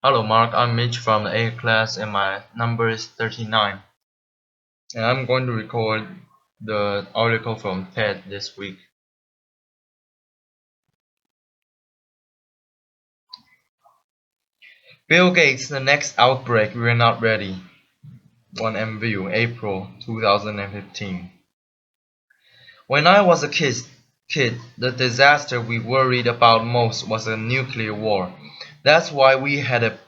Hello Mark, I'm Mitch from the A class and my number is 39. And I'm going to record the article from TED this week. Bill Gates, the next outbreak, we're not ready. 1 MView, April 2015. When I was a kid, the disaster we worried about most was a nuclear war. That's why we had a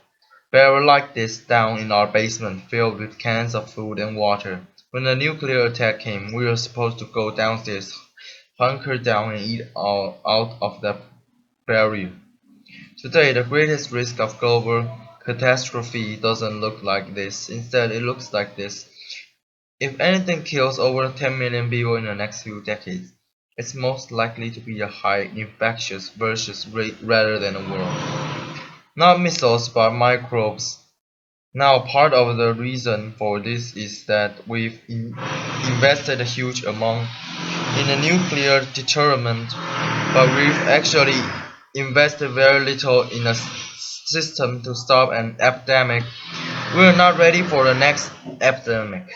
barrel like this down in our basement filled with cans of food and water. When the nuclear attack came, we were supposed to go downstairs, hunker down and eat out of the barrel. Today, the greatest risk of global catastrophe doesn't look like this. Instead, it looks like this. If anything kills over 10 million people in the next few decades, it's most likely to be a high infectious versus rate rather than a world. Not missiles, but microbes. Now, part of the reason for this is that we've invested a huge amount in a nuclear deterrent, but we've actually invested very little in a system to stop an epidemic. We're not ready for the next epidemic.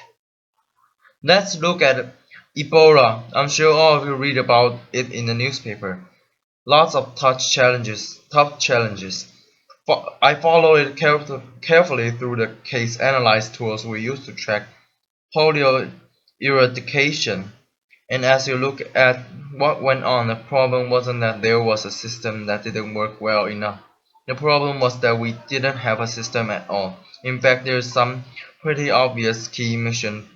Let's look at Ebola. I'm sure all of you read about it in the newspaper. Lots of tough challenges. I followed it carefully through the case analysis tools we use to track polio eradication. And as you look at what went on, the problem wasn't that there was a system that didn't work well enough. The problem was that we didn't have a system at all. In fact, there's some pretty obvious key mission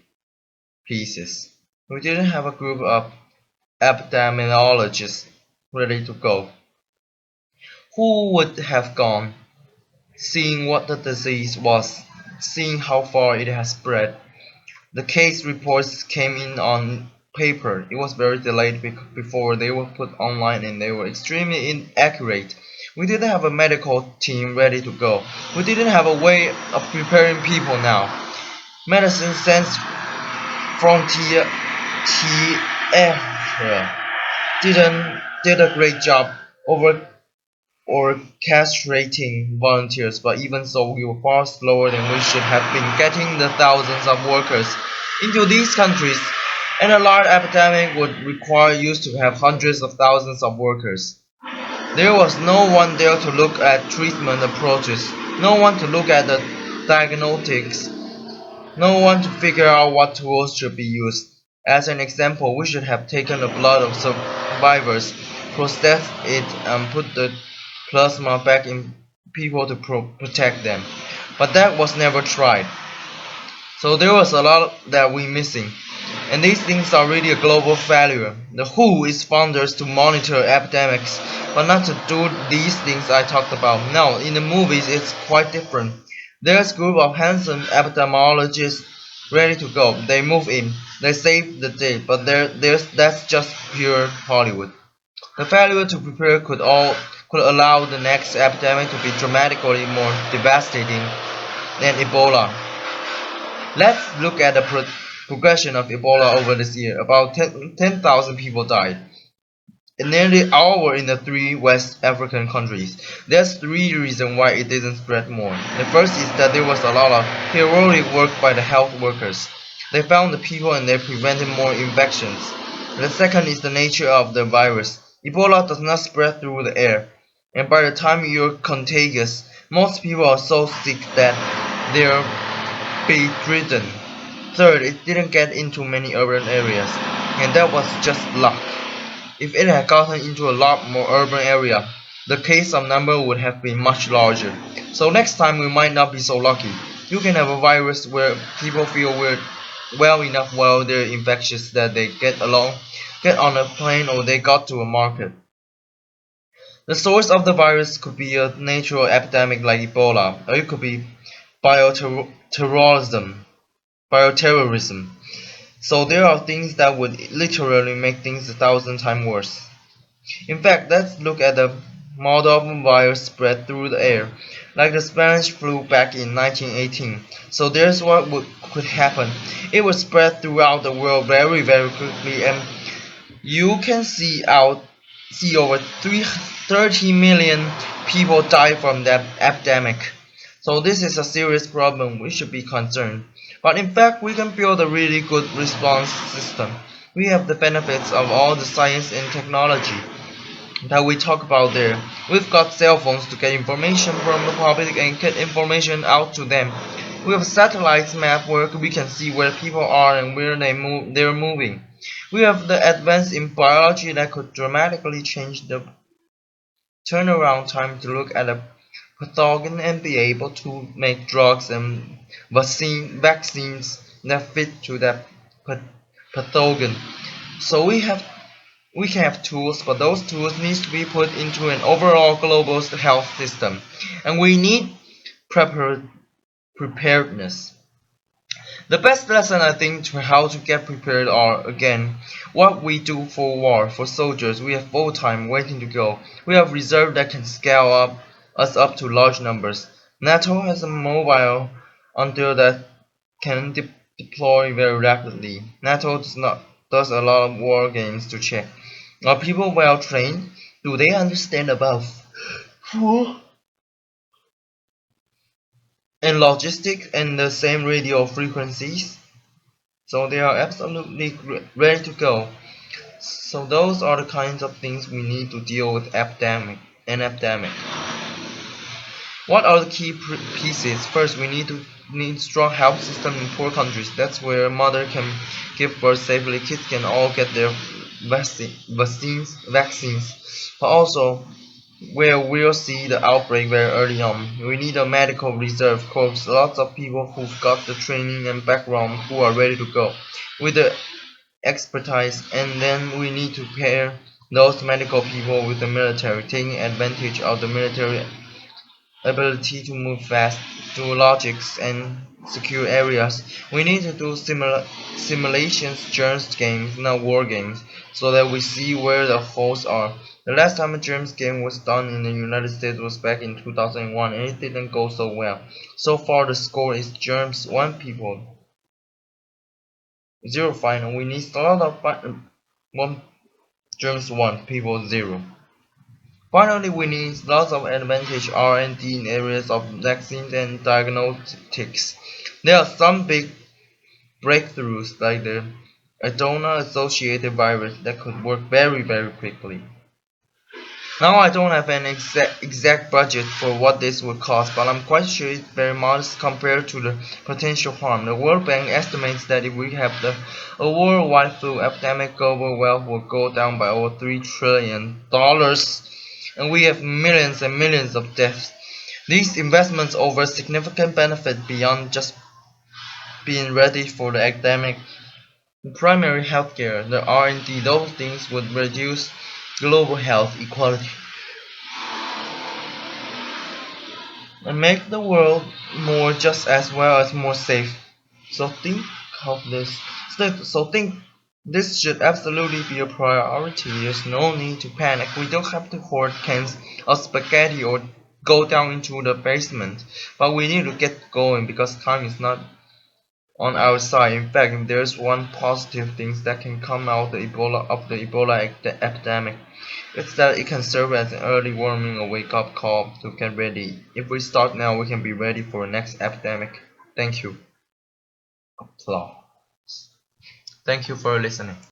pieces. We didn't have a group of epidemiologists ready to go. Who would have gone? Seeing what the disease was, seeing how far it has spread. The case reports came in on paper. It was very delayed before they were put online and they were extremely inaccurate. We didn't have a medical team ready to go. We didn't have a way of preparing people now. Medicine Sans Frontier TF did a great job over orchestrating volunteers, but even so, we were far slower than we should have been getting the thousands of workers into these countries, and a large epidemic would require you to have hundreds of thousands of workers. There was no one there to look at treatment approaches, no one to look at the diagnostics, no one to figure out what tools should be used. As an example, we should have taken the blood of survivors, processed it, and put the plasma back in people to protect them. But that was never tried. So there was a lot that we missing. And these things are really a global failure. The WHO is founders to monitor epidemics, but not to do these things I talked about. Now, in the movies, it's quite different. There's a group of handsome epidemiologists ready to go. They move in, they save the day, but that's just pure Hollywood. The failure to prepare could allow the next epidemic to be dramatically more devastating than Ebola. Let's look at the progression of Ebola over this year. About 10,000 people died, and nearly all were in the three West African countries. There's three reasons why it didn't spread more. The first is that there was a lot of heroic work by the health workers. They found the people and they prevented more infections. The second is the nature of the virus. Ebola does not spread through the air, and by the time you're contagious, most people are so sick that they're bedridden. Third, it didn't get into many urban areas, and that was just luck. If it had gotten into a lot more urban area, the case number would have been much larger. So next time we might not be so lucky. You can have a virus where people feel well enough while they're infectious that they get on a plane or they got to a market. The source of the virus could be a natural epidemic like Ebola, or it could be bioterrorism. Bioterrorism. So there are things that would literally make things 1,000 times worse. In fact, let's look at the model of virus spread through the air, like the Spanish flu back in 1918. So there's what could happen. It would spread throughout the world very, very quickly, and you can see over 30 million people die from that epidemic. So this is a serious problem. We should be concerned. But in fact, we can build a really good response system. We have the benefits of all the science and technology that we talk about there. We've got cell phones to get information from the public and get information out to them. We have satellites map where we can see where people are and where they're moving. We have the advance in biology that could dramatically change the turnaround time to look at a pathogen and be able to make drugs and vaccines that fit to that pathogen. So we can have tools, but those tools need to be put into an overall global health system, and we need preparedness. The best lesson I think to how to get prepared are again what we do for war. For soldiers, we have full time waiting to go. We have reserve that can scale us up to large numbers. NATO has a mobile until that can deploy very rapidly. NATO does a lot of war games to check. Are people well trained? Do they understand about food and logistics and the same radio frequencies? So they are absolutely ready to go. So those are the kinds of things we need to deal with an epidemic. What are the key pieces? First, we need strong health system in poor countries. That's where a mother can give birth safely. Kids can all get their vaccines. But also, where we'll see the outbreak very early on. We need a medical reserve corps, lots of people who've got the training and background who are ready to go with the expertise, and then we need to pair those medical people with the military, taking advantage of the military ability to move fast, do logics and secure areas. We need to do simulations, germs games, not war games, so that we see where the holes are. The last time a germs game was done in the United States was back in 2001, and it didn't go so well. So far the score is germs 1 people 0 final. We need a lot of 1 germs 1 people 0. Finally, we need lots of advantage R&D in areas of vaccines and diagnostics. There are some big breakthroughs like the adeno-associated virus that could work very quickly. Now I don't have an exact budget for what this would cost, but I'm quite sure it's very modest compared to the potential harm. The World Bank estimates that if we have a worldwide flu epidemic, global wealth will go down by over $3 trillion, and we have millions and millions of deaths. These investments offer significant benefit beyond just being ready for the epidemic. The primary healthcare, the R&D, those things would reduce global health equality and make the world more just as well as more safe. So think of this. Think this should absolutely be a priority. There's no need to panic. We don't have to hoard cans of spaghetti or go down into the basement. But we need to get going because time is not on our side. In fact, if there's one positive thing that can come out of the Ebola epidemic, it's that it can serve as an early warning or wake-up call to get ready. If we start now, we can be ready for the next epidemic. Thank you. Applause. Thank you for listening.